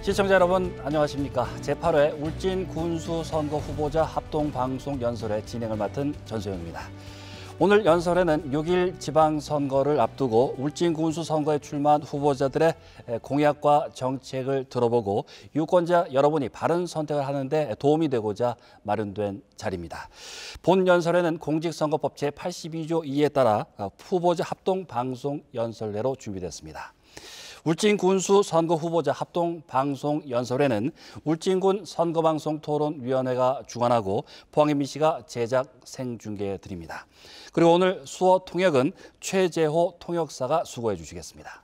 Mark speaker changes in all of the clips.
Speaker 1: 시청자 여러분 안녕하십니까. 제8회 울진 군수 선거 후보자 합동 방송 연설회 진행을 맡은 전소영입니다. 오늘 연설회는 6일 지방선거를 앞두고 울진 군수 선거에 출마한 후보자들의 공약과 정책을 들어보고 유권자 여러분이 바른 선택을 하는데 도움이 되고자 마련된 자리입니다. 본 연설회는 공직선거법 제82조 2에 따라 후보자 합동 방송 연설회로 준비됐습니다. 울진 군수 선거 후보자 합동 방송 연설회는 울진군 선거방송토론위원회가 주관하고 포항 MBC가 제작 생중계해 드립니다. 그리고 오늘 수어 통역은 최재호 통역사가 수고해 주시겠습니다.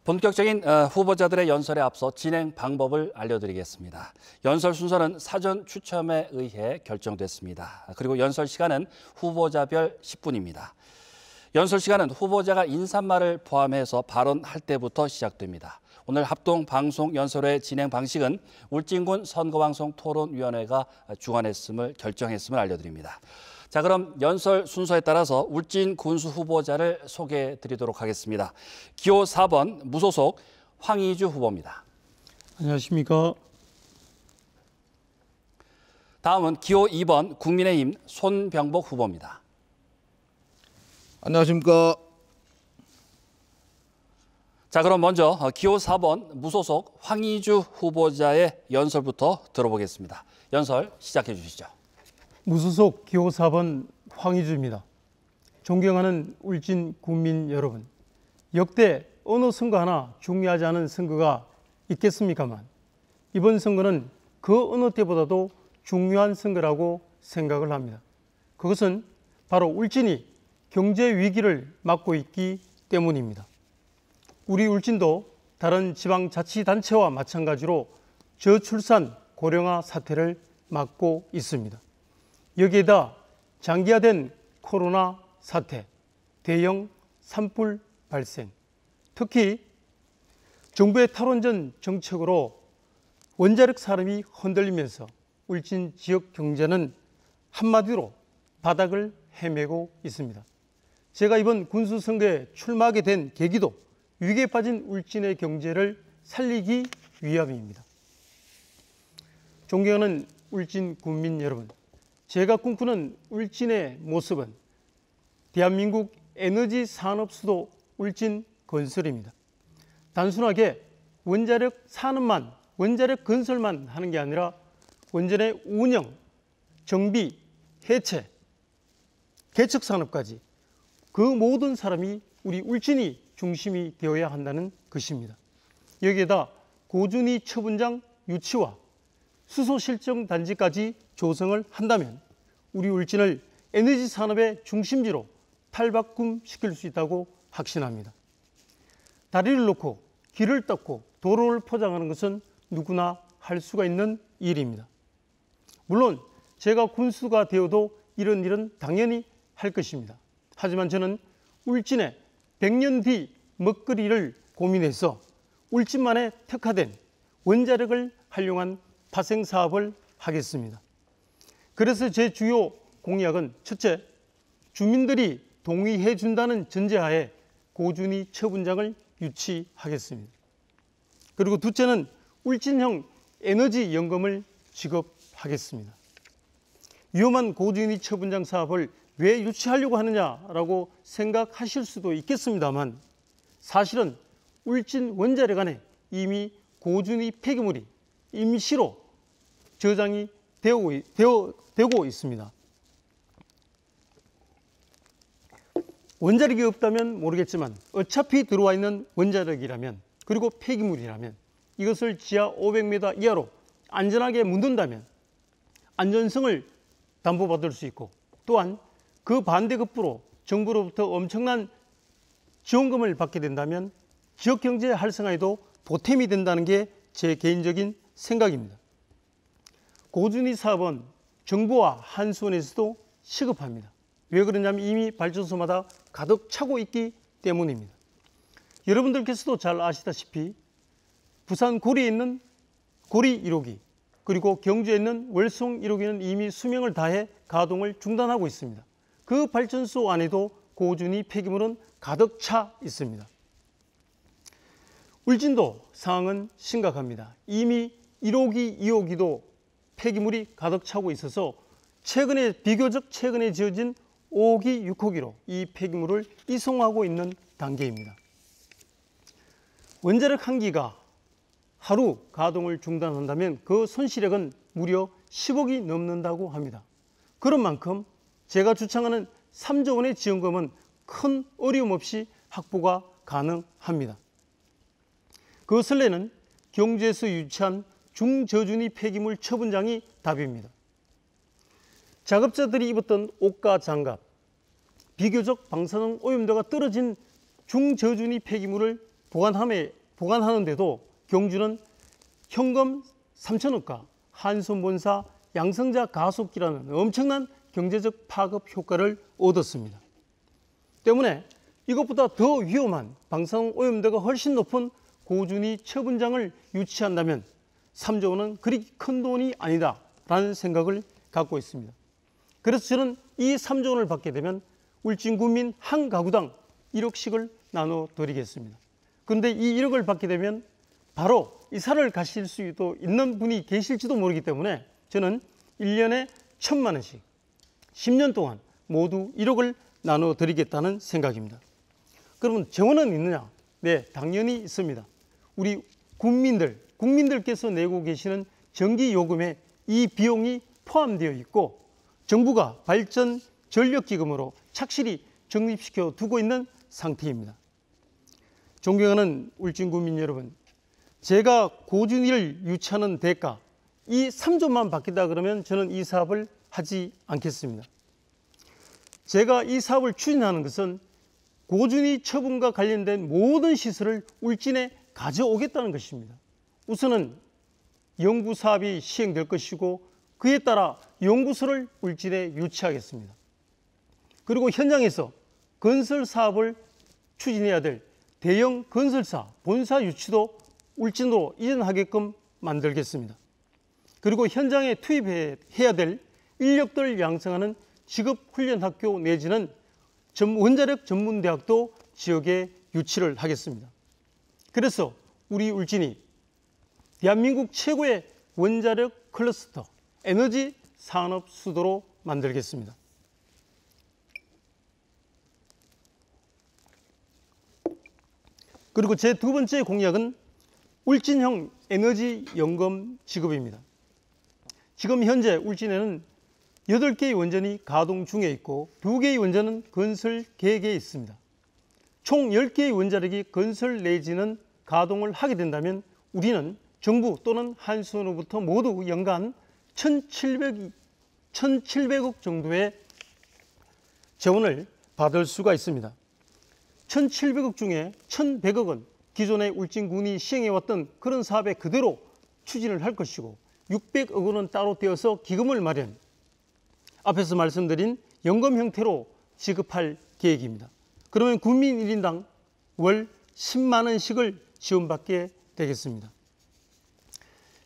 Speaker 1: 본격적인 후보자들의 연설에 앞서 진행 방법을 알려드리겠습니다. 연설 순서는 사전 추첨에 의해 결정됐습니다. 그리고 연설 시간은 후보자별 10분입니다. 연설 시간은 후보자가 인사말을 포함해서 발언할 때부터 시작됩니다. 오늘 합동 방송 연설회 진행 방식은 울진군 선거방송 토론위원회가 주관했음을 결정했음을 알려드립니다. 자, 그럼 연설 순서에 따라서 울진 군수 후보자를 소개해 드리도록 하겠습니다. 기호 4번 무소속 황희주 후보입니다.
Speaker 2: 안녕하십니까.
Speaker 1: 다음은 기호 2번 국민의힘 손병복 후보입니다.
Speaker 3: 안녕하십니까.
Speaker 1: 자, 그럼 먼저 기호 4번 무소속 황희주 후보자의 연설부터 들어보겠습니다. 연설 시작해 주시죠.
Speaker 2: 무소속 기호 4번 황희주입니다. 존경하는 울진 국민 여러분, 역대 어느 선거 하나 중요하지 않은 선거가 있겠습니까만 이번 선거는 그 어느 때보다도 중요한 선거라고 생각을 합니다. 그것은 바로 울진이 경제 위기를 맞고 있기 때문입니다. 우리 울진도 다른 지방자치단체와 마찬가지로 저출산 고령화 사태를 맞고 있습니다. 여기에다 장기화된 코로나 사태, 대형 산불 발생, 특히 정부의 탈원전 정책으로 원자력 산업이 흔들리면서 울진 지역 경제는 한마디로 바닥을 헤매고 있습니다. 제가 이번 군수선거에 출마하게 된 계기도 위기에 빠진 울진의 경제를 살리기 위함입니다. 존경하는 울진 국민 여러분, 제가 꿈꾸는 울진의 모습은 대한민국 에너지 산업 수도 울진 건설입니다. 단순하게 원자력 산업만, 원자력 건설만 하는 게 아니라 원전의 운영, 정비, 해체, 개척 산업까지 그 모든 사람이 우리 울진이 중심이 되어야 한다는 것입니다. 여기에다 고준위 처분장 유치와 수소실정 단지까지 조성을 한다면 우리 울진을 에너지 산업의 중심지로 탈바꿈시킬 수 있다고 확신합니다. 다리를 놓고 길을 닦고 도로를 포장하는 것은 누구나 할 수가 있는 일입니다. 물론 제가 군수가 되어도 이런 일은 당연히 할 것입니다. 하지만 저는 울진의 100년 뒤 먹거리를 고민해서 울진만에 특화된 원자력을 활용한 파생 사업을 하겠습니다. 그래서 제 주요 공약은 첫째, 주민들이 동의해 준다는 전제하에 고준위 처분장을 유치하겠습니다. 그리고 둘째는 울진형 에너지 연금을 지급하겠습니다. 위험한 고준위 처분장 사업을 왜 유치하려고 하느냐라고 생각하실 수도 있겠습니다만 사실은 울진 원자력 안에 이미 고준위 폐기물이 임시로 저장이 되고 있습니다. 원자력이 없다면 모르겠지만 어차피 들어와 있는 원자력이라면 그리고 폐기물이라면 이것을 지하 500m 이하로 안전하게 묻는다면 안전성을 담보받을 수 있고 또한 그 반대급부로 정부로부터 엄청난 지원금을 받게 된다면 지역경제 활성화에도 보탬이 된다는 게 제 개인적인 생각입니다. 고준위 사업은 정부와 한수원에서도 시급합니다. 왜 그러냐면 이미 발전소마다 가득 차고 있기 때문입니다. 여러분들께서도 잘 아시다시피 부산 고리에 있는 고리 1호기 그리고 경주에 있는 월송 1호기는 이미 수명을 다해 가동을 중단하고 있습니다. 그 발전소 안에도 고준위 폐기물은 가득 차 있습니다. 울진도 상황은 심각합니다. 이미 1호기, 2호기도 폐기물이 가득 차고 있어서 비교적 최근에 지어진 5호기, 6호기로 이 폐기물을 이송하고 있는 단계입니다. 원자력 1기가 하루 가동을 중단한다면 그 손실액은 무려 10억이 넘는다고 합니다. 그런 만큼 제가 주창하는 3조 원의 지원금은 큰 어려움 없이 확보가 가능합니다. 그 설레는 경주에서 유치한 중저준위 폐기물 처분장이 답입니다. 작업자들이 입었던 옷과 장갑, 비교적 방사능 오염도가 떨어진 중저준위 폐기물을 보관하는데도 경주는 현금 3천억과 한손본사 양성자 가속기라는 엄청난 경제적 파급 효과를 얻었습니다. 때문에 이것보다 더 위험한 방사능 오염도가 훨씬 높은 고준위 처분장을 유치한다면 3조 원은 그리 큰 돈이 아니다라는 생각을 갖고 있습니다. 그래서 저는 이 3조 원을 받게 되면 울진 군민 한 가구당 1억씩을 나눠드리겠습니다. 그런데 이 1억을 받게 되면 바로 이사를 가실 수도 있는 분이 계실지도 모르기 때문에 저는 1년에 1,000만 원씩 10년 동안 모두 1억을 나눠드리겠다는 생각입니다. 그러면 재원은 있느냐? 네, 당연히 있습니다. 우리 국민들께서 내고 계시는 전기요금에 이 비용이 포함되어 있고 정부가 발전 전력기금으로 착실히 적립시켜 두고 있는 상태입니다. 존경하는 울진 국민 여러분, 제가 고준위를 유치하는 대가 이 3조만 받겠다 그러면 저는 이 사업을 하지 않겠습니다. 제가 이 사업을 추진하는 것은 고준위 처분과 관련된 모든 시설을 울진에 가져오겠다는 것입니다. 우선은 연구 사업이 시행될 것이고 그에 따라 연구소를 울진에 유치하겠습니다. 그리고 현장에서 건설 사업을 추진해야 될 대형 건설사 본사 유치도 울진으로 이전하게끔 만들겠습니다. 그리고 현장에 투입해야 될 인력들 양성하는 직업훈련학교 내지는 원자력 전문대학도 지역에 유치를 하겠습니다. 그래서 우리 울진이 대한민국 최고의 원자력 클러스터, 에너지 산업 수도로 만들겠습니다. 그리고 제 두 번째 공약은 울진형 에너지 연금 지급입니다. 지금 현재 울진에는 8개의 원전이 가동 중에 있고 2개의 원전은 건설 계획에 있습니다. 총 10개의 원자력이 건설 내지는 가동을 하게 된다면 우리는 정부 또는 한수원으로부터 모두 연간 1,700억 정도의 재원을 받을 수가 있습니다. 1,700억 중에 1,100억은 기존의 울진군이 시행해왔던 그런 사업에 그대로 추진을 할 것이고 600억 원은 따로 떼어서 기금을 마련, 앞에서 말씀드린 연금 형태로 지급할 계획입니다. 그러면 국민 1인당 월 10만 원씩을 지원받게 되겠습니다.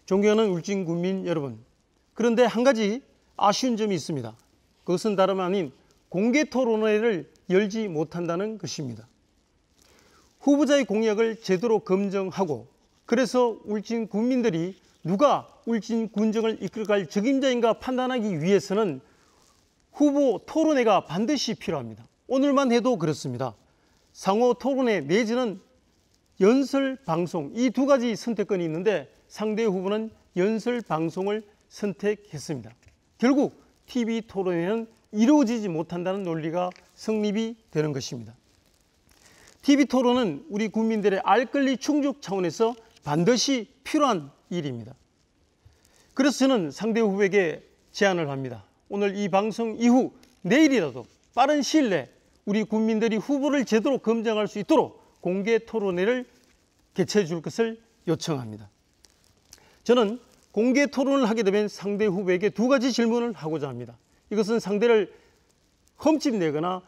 Speaker 2: 존경하는 울진 국민 여러분, 그런데 한 가지 아쉬운 점이 있습니다. 그것은 다름 아닌 공개 토론회를 열지 못한다는 것입니다. 후보자의 공약을 제대로 검증하고 그래서 울진 국민들이 누가 울진 군정을 이끌어갈 적임자인가 판단하기 위해서는 후보 토론회가 반드시 필요합니다. 오늘만 해도 그렇습니다. 상호 토론회 내지는 연설 방송, 이 두 가지 선택권이 있는데 상대 후보는 연설 방송을 선택했습니다. 결국 TV 토론회는 이루어지지 못한다는 논리가 성립이 되는 것입니다. TV 토론은 우리 국민들의 알 권리 충족 차원에서 반드시 필요한 일입니다. 그래서 저는 상대 후보에게 제안을 합니다. 오늘 이 방송 이후 내일이라도 빠른 시일 내에 우리 국민들이 후보를 제대로 검증할 수 있도록 공개 토론회를 개최해 줄 것을 요청합니다. 저는 공개 토론을 하게 되면 상대 후보에게 두 가지 질문을 하고자 합니다. 이것은 상대를 흠집내거나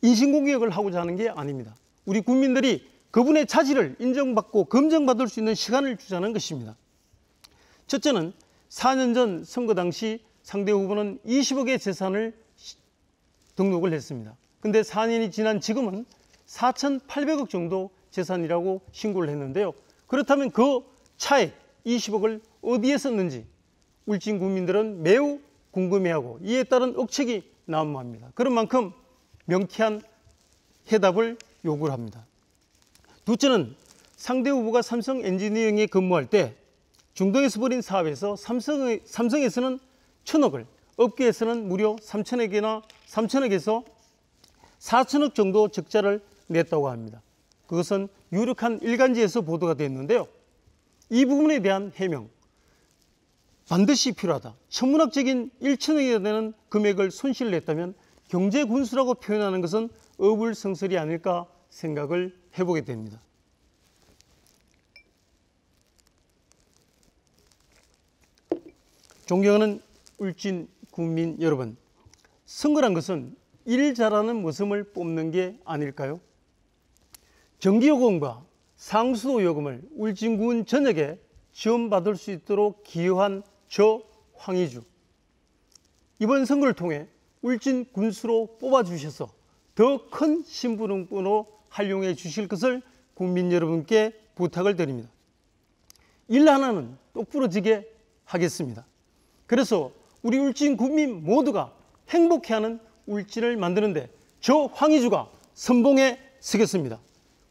Speaker 2: 인신공격을 하고자 하는 게 아닙니다. 우리 국민들이 그분의 자질을 인정받고 검증받을 수 있는 시간을 주자는 것입니다. 첫째는 4년 전 선거 당시 상대 후보는 20억의 재산을 등록을 했습니다. 그런데 4년이 지난 지금은 4,800억 정도 재산이라고 신고를 했는데요. 그렇다면 그 차액 20억을 어디에 썼는지 울진 국민들은 매우 궁금해하고 이에 따른 억측이 난무합니다. 그런 만큼 명쾌한 해답을 요구를 합니다. 둘째는 상대 후보가 삼성 엔지니어링에 근무할 때 중동에서 벌인 사업에서 삼성에서는 1,000억을, 업계에서는 무려 3천억에서 4천억 정도 적자를 냈다고 합니다. 그것은 유력한 일간지에서 보도가 됐는데요. 이 부분에 대한 해명, 반드시 필요하다. 천문학적인 1천억이 되는 금액을 손실을 냈다면 경제군수라고 표현하는 것은 어불성설이 아닐까 생각을 해보게 됩니다. 존경하는 울진 국민 여러분, 선거란 것은 일 잘하는 모습을 뽑는 게 아닐까요? 전기요금과 상수도 요금을 울진군 전역에 지원받을 수 있도록 기여한 저 황의주, 이번 선거를 통해 울진 군수로 뽑아주셔서 더 큰 심부름꾼으로 활용해 주실 것을 국민 여러분께 부탁을 드립니다. 일 하나는 똑부러지게 하겠습니다. 그래서 우리 울진 국민 모두가 행복해하는 울진을 만드는데 저 황의주가 선봉에 서겠습니다.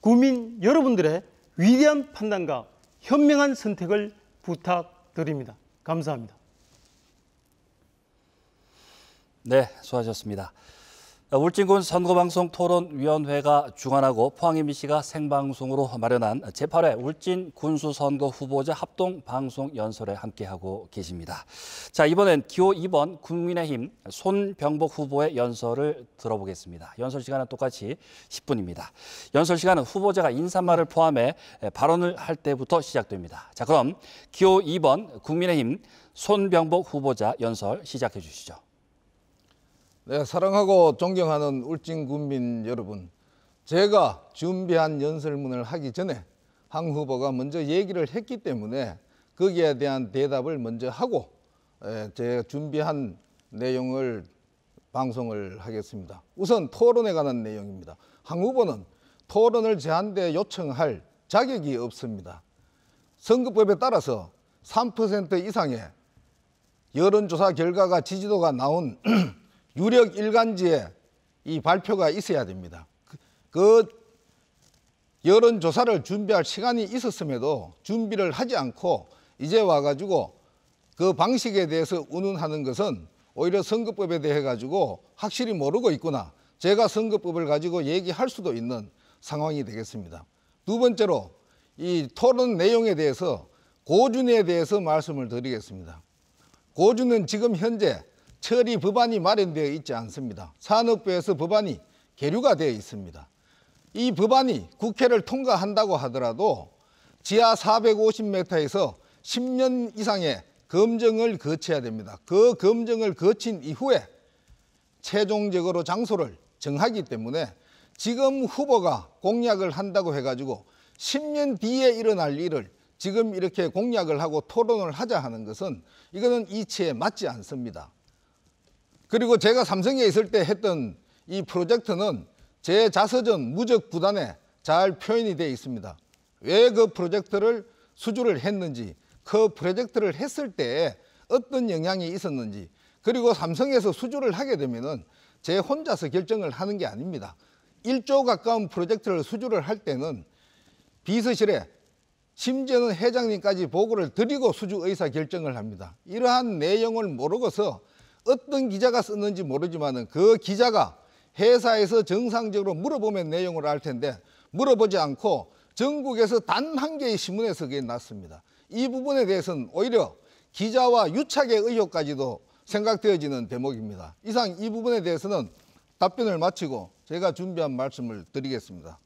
Speaker 2: 국민 여러분들의 위대한 판단과 현명한 선택을 부탁드립니다. 감사합니다.
Speaker 1: 네, 수고하셨습니다. 울진군 선거방송 토론위원회가 주관하고 포항 MBC가 생방송으로 마련한 제8회 울진 군수선거 후보자 합동방송 연설에 함께하고 계십니다. 자, 이번엔 기호 2번 국민의힘 손병복 후보의 연설을 들어보겠습니다. 연설 시간은 똑같이 10분입니다. 연설 시간은 후보자가 인사말을 포함해 발언을 할 때부터 시작됩니다. 자, 그럼 기호 2번 국민의힘 손병복 후보자 연설 시작해 주시죠.
Speaker 3: 네, 사랑하고 존경하는 울진 국민 여러분, 제가 준비한 연설문을 하기 전에 황 후보가 먼저 얘기를 했기 때문에 거기에 대한 대답을 먼저 하고 제가 준비한 내용을 방송을 하겠습니다. 우선 토론에 관한 내용입니다. 황 후보는 토론을 저한테 요청할 자격이 없습니다. 선거법에 따라서 3% 이상의 여론조사 결과가 지지도가 나온 유력 일간지에 이 발표가 있어야 됩니다. 그 여론조사를 준비할 시간이 있었음에도 준비를 하지 않고 이제 와가지고 그 방식에 대해서 운운하는 것은 오히려 선거법에 대해 가지고 확실히 모르고 있구나. 제가 선거법을 가지고 얘기할 수도 있는 상황이 되겠습니다. 두 번째로 이 토론 내용에 대해서 고준에 대해서 말씀을 드리겠습니다. 고준은 지금 현재 처리 법안이 마련되어 있지 않습니다. 산업부에서 법안이 계류가 되어 있습니다. 이 법안이 국회를 통과한다고 하더라도 지하 450m에서 10년 이상의 검증을 거쳐야 됩니다. 그 검증을 거친 이후에 최종적으로 장소를 정하기 때문에 지금 후보가 공약을 한다고 해가지고 10년 뒤에 일어날 일을 지금 이렇게 공약을 하고 토론을 하자 하는 것은 이거는 이치에 맞지 않습니다. 그리고 제가 삼성에 있을 때 했던 이 프로젝트는 제 자서전 무적 부단에 잘 표현이 되어 있습니다. 왜 그 프로젝트를 수주를 했는지, 그 프로젝트를 했을 때 어떤 영향이 있었는지, 그리고 삼성에서 수주를 하게 되면은 제 혼자서 결정을 하는 게 아닙니다. 1조 가까운 프로젝트를 수주를 할 때는 비서실에 심지어는 회장님까지 보고를 드리고 수주 의사 결정을 합니다. 이러한 내용을 모르고서 어떤 기자가 썼는지 모르지만은 그 기자가 회사에서 정상적으로 물어보면 내용을 알 텐데 물어보지 않고 전국에서 단 한 개의 신문에서 그게 났습니다. 이 부분에 대해서는 오히려 기자와 유착의 의혹까지도 생각되어지는 대목입니다. 이상 이 부분에 대해서는 답변을 마치고 제가 준비한 말씀을 드리겠습니다.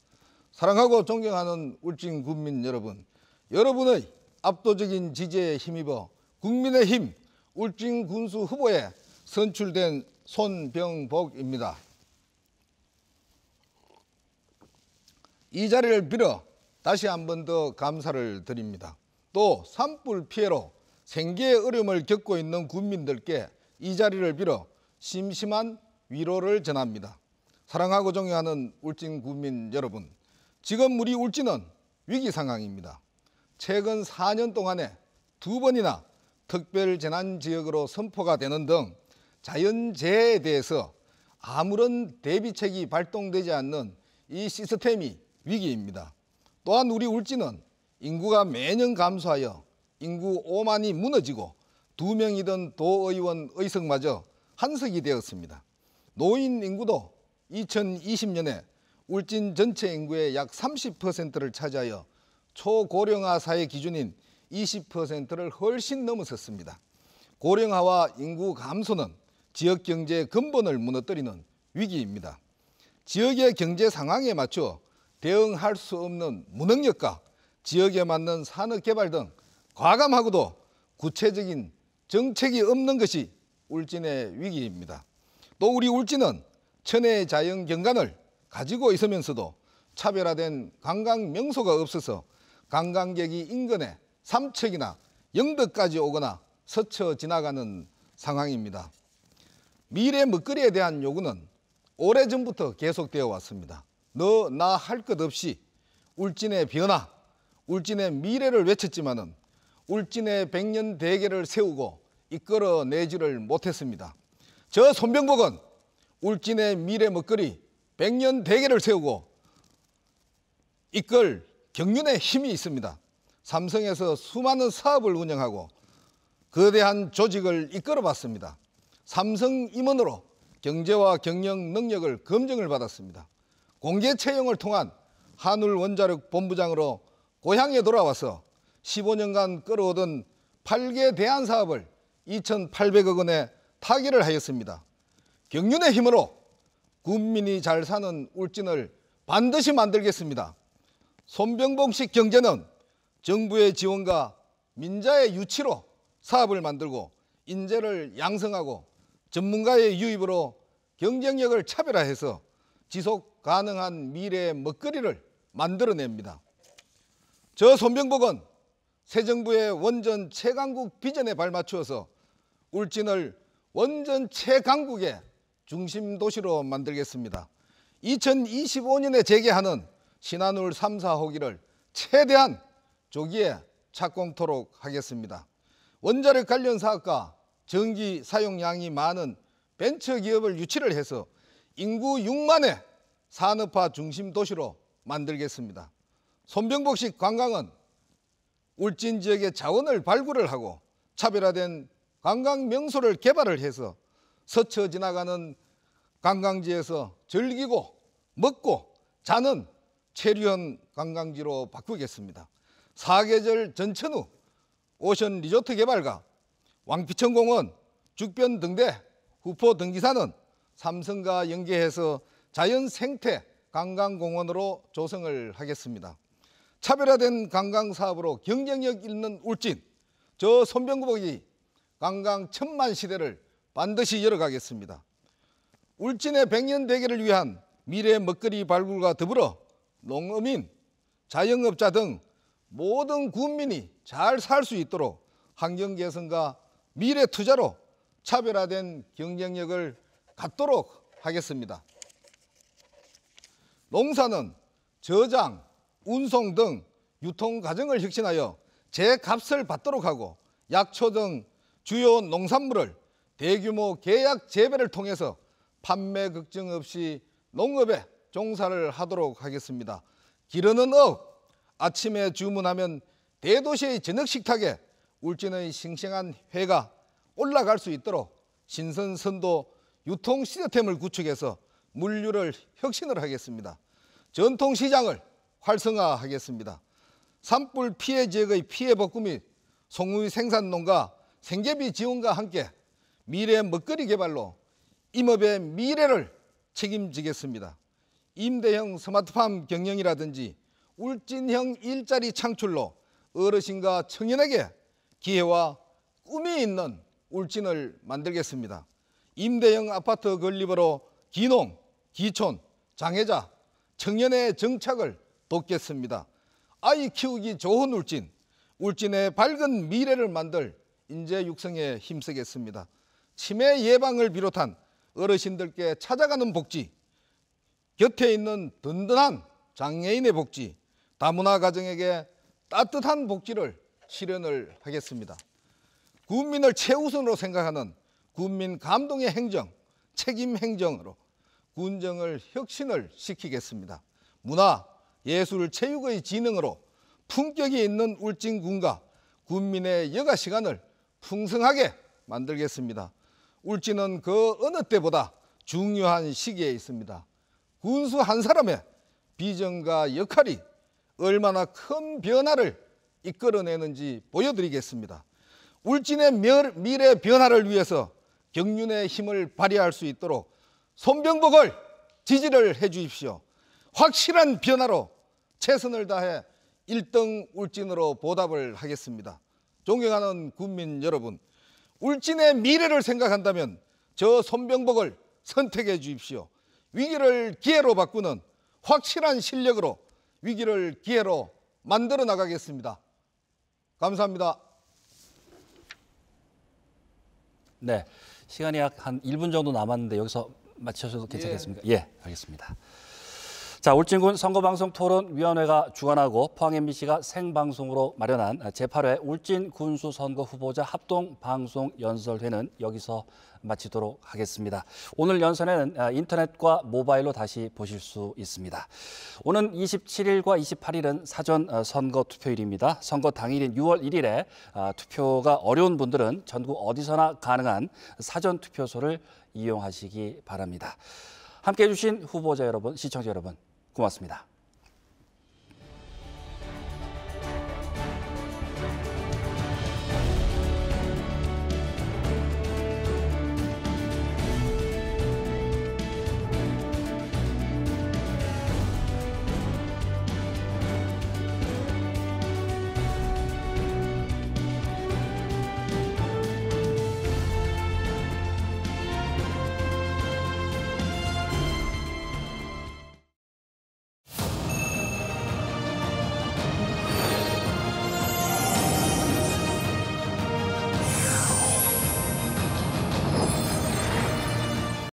Speaker 3: 사랑하고 존경하는 울진 국민 여러분, 여러분의 압도적인 지지에 힘입어 국민의힘 울진 군수 후보에 선출된 손병복입니다. 이 자리를 빌어 다시 한 번 더 감사를 드립니다. 또 산불 피해로 생계의 어려움을 겪고 있는 국민들께 이 자리를 빌어 심심한 위로를 전합니다. 사랑하고 존경하는 울진 국민 여러분, 지금 우리 울진은 위기 상황입니다. 최근 4년 동안에 2번이나 특별재난지역으로 선포가 되는 등 자연재해에 대해서 아무런 대비책이 발동되지 않는 이 시스템이 위기입니다. 또한 우리 울진은 인구가 매년 감소하여 인구 5만이 무너지고 2명이던 도의원 의석마저 한석이 되었습니다. 노인 인구도 2020년에 울진 전체 인구의 약 30%를 차지하여 초고령화 사회 기준인 20%를 훨씬 넘어섰습니다. 고령화와 인구 감소는 지역 경제의 근본을 무너뜨리는 위기입니다. 지역의 경제 상황에 맞춰 대응할 수 없는 무능력과 지역에 맞는 산업개발 등 과감하고도 구체적인 정책이 없는 것이 울진의 위기입니다. 또 우리 울진은 천혜의 자연 경관을 가지고 있으면서도 차별화된 관광 명소가 없어서 관광객이 인근에 삼척이나 영덕까지 오거나 스쳐 지나가는 상황입니다. 미래 먹거리에 대한 요구는 오래전부터 계속되어 왔습니다. 너 나 할 것 없이 울진의 변화, 울진의 미래를 외쳤지만은 울진의 100년 대계를 세우고 이끌어내지를 못했습니다. 저 손병복은 울진의 미래 먹거리 100년 대계를 세우고 이끌 경륜의 힘이 있습니다. 삼성에서 수많은 사업을 운영하고 거대한 조직을 이끌어봤습니다. 삼성 임원으로 경제와 경영 능력을 검증을 받았습니다. 공개 채용을 통한 한울 원자력 본부장으로 고향에 돌아와서 15년간 끌어오던 8개 대안 사업을 2,800억 원에 타결을 하였습니다. 경륜의 힘으로 군민이 잘 사는 울진을 반드시 만들겠습니다. 손병복식 경제는 정부의 지원과 민자의 유치로 사업을 만들고 인재를 양성하고 전문가의 유입으로 경쟁력을 차별화해서 지속 가능한 미래의 먹거리를 만들어냅니다. 저 손병복은 새 정부의 원전 최강국 비전에 발맞추어서 울진을 원전 최강국의 중심 도시로 만들겠습니다. 2025년에 재개하는 신한울 3, 4호기를 최대한 조기에 착공토록 하겠습니다. 원자력 관련 사업과 전기 사용량이 많은 벤처기업을 유치를 해서 인구 6만의 산업화 중심 도시로 만들겠습니다. 손병복식 관광은 울진 지역의 자원을 발굴을 하고 차별화된 관광 명소를 개발을 해서 스쳐 지나가는 관광지에서 즐기고 먹고 자는 체류형 관광지로 바꾸겠습니다. 사계절 전천후 오션 리조트 개발과 왕피천공원, 죽변 등대, 후포 등기사는 삼성과 연계해서 자연 생태 관광공원으로 조성을 하겠습니다. 차별화된 관광사업으로 경쟁력 있는 울진, 저 손병복이 관광 천만 시대를 반드시 열어가겠습니다. 울진의 100년 대계를 위한 미래 먹거리 발굴과 더불어 농어민, 자영업자 등 모든 군민이 잘 살 수 있도록 환경 개선과 미래 투자로 차별화된 경쟁력을 갖도록 하겠습니다. 농사는 저장, 운송 등 유통 과정을 혁신하여 제값을 받도록 하고 약초 등 주요 농산물을 대규모 계약 재배를 통해서 판매 걱정 없이 농업에 종사를 하도록 하겠습니다. 기르는 업, 아침에 주문하면 대도시의 저녁 식탁에 울진의 싱싱한 회가 올라갈 수 있도록 신선 선도 유통 시스템을 구축해서 물류를 혁신을 하겠습니다. 전통시장을 활성화하겠습니다. 산불 피해 지역의 피해 복구 및 송의 생산농가 생계비 지원과 함께 미래 먹거리 개발로 임업의 미래를 책임지겠습니다. 임대형 스마트팜 경영이라든지 울진형 일자리 창출로 어르신과 청년에게 기회와 꿈이 있는 울진을 만들겠습니다. 임대형 아파트 건립으로 기농, 기촌, 장애자, 청년의 정착을 돕겠습니다. 아이 키우기 좋은 울진, 울진의 밝은 미래를 만들 인재 육성에 힘쓰겠습니다. 치매 예방을 비롯한 어르신들께 찾아가는 복지, 곁에 있는 든든한 장애인의 복지, 다문화 가정에게 따뜻한 복지를 실현을 하겠습니다. 국민을 최우선으로 생각하는 국민 감동의 행정, 책임 행정으로 군정을 혁신을 시키겠습니다. 문화, 예술, 체육의 진흥으로 품격이 있는 울진군과 군민의 여가 시간을 풍성하게 만들겠습니다. 울진은 그 어느 때보다 중요한 시기에 있습니다. 군수 한 사람의 비전과 역할이 얼마나 큰 변화를 이끌어내는지 보여드리겠습니다. 울진의 미래 변화를 위해서 경륜의 힘을 발휘할 수 있도록 손병복을 지지를 해 주십시오. 확실한 변화로 최선을 다해 1등 울진으로 보답을 하겠습니다. 존경하는 국민 여러분, 울진의 미래를 생각한다면 저 손병복을 선택해 주십시오. 위기를 기회로 바꾸는 확실한 실력으로 위기를 기회로 만들어 나가겠습니다. 감사합니다.
Speaker 1: 네, 시간이 약 한 1분 정도 남았는데 여기서 마치셔도 괜찮겠습니까? 예, 알겠습니다. 자, 울진군 선거방송 토론위원회가 주관하고 포항 MBC가 생방송으로 마련한 제8회 울진 군수 선거 후보자 합동 방송 연설회는 여기서 마치도록 하겠습니다. 오늘 연설회는 인터넷과 모바일로 다시 보실 수 있습니다. 오는 27일과 28일은 사전 선거 투표일입니다. 선거 당일인 6월 1일에 투표가 어려운 분들은 전국 어디서나 가능한 사전 투표소를 이용하시기 바랍니다. 함께해 주신 후보자 여러분, 시청자 여러분, 고맙습니다.